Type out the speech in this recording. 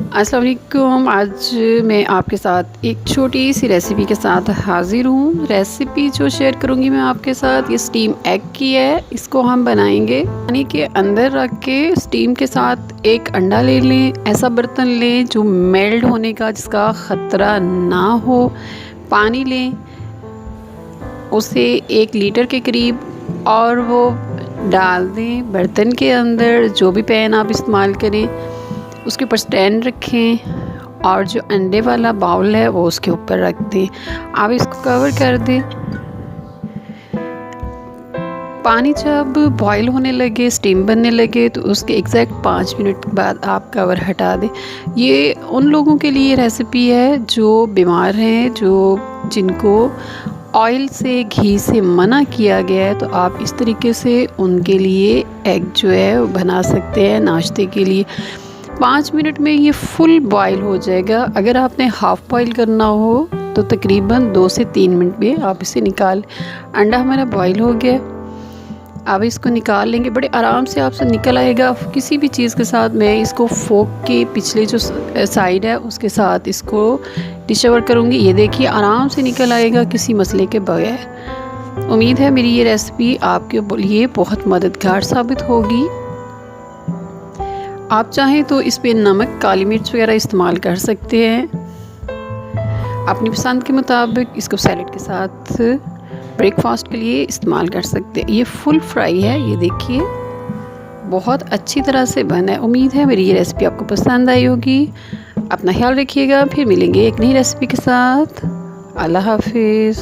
अस्सलाम वालेकुम। आज मैं आपके साथ एक छोटी सी रेसिपी के साथ हाज़िर हूँ। रेसिपी जो शेयर करूँगी मैं आपके साथ ये स्टीम एग की है। इसको हम बनाएंगे पानी के अंदर रख के स्टीम के साथ एक अंडा ले लें। ऐसा बर्तन लें जो मेल्ट होने का जिसका ख़तरा ना हो। पानी लें, उसे 1 लीटर के करीब और वो डाल दें बर्तन के अंदर। जो भी पैन आप इस्तेमाल करें उसके ऊपर स्टैंड रखें और जो अंडे वाला बाउल है वो उसके ऊपर रख दें। आप इसको कवर कर दें। पानी जब बॉईल होने लगे, स्टीम बनने लगे तो उसके एग्जैक्ट 5 मिनट बाद आप कवर हटा दें। ये उन लोगों के लिए रेसिपी है जो बीमार हैं, जिनको ऑयल से, घी से मना किया गया है। तो आप इस तरीके से उनके लिए एग जो है वो बना सकते हैं नाश्ते के लिए। 5 मिनट में ये फुल बॉईल हो जाएगा। अगर आपने हाफ़ बॉईल करना हो तो तकरीबन 2 से 3 मिनट में आप इसे निकाल। अंडा हमारा बॉईल हो गया, अब इसको निकाल लेंगे। बड़े आराम से आपसे निकल आएगा किसी भी चीज़ के साथ। मैं इसको फोक के पिछले जो साइड है उसके साथ इसको डिश ओवर करूँगी। ये देखिए आराम से निकल आएगा किसी मसले के बगैर। उम्मीद है मेरी ये रेसिपी आपके लिए बहुत मददगार साबित होगी। आप चाहें तो इस पे नमक, काली मिर्च वगैरह इस्तेमाल कर सकते हैं अपनी पसंद के मुताबिक। इसको सैलेड के साथ ब्रेकफास्ट के लिए इस्तेमाल कर सकते हैं। ये फुल फ्राई है, ये देखिए बहुत अच्छी तरह से बना है। उम्मीद है मेरी ये रेसिपी आपको पसंद आई होगी। अपना ख्याल रखिएगा, फिर मिलेंगे एक नई रेसिपी के साथ। अल्लाह हाफिज़।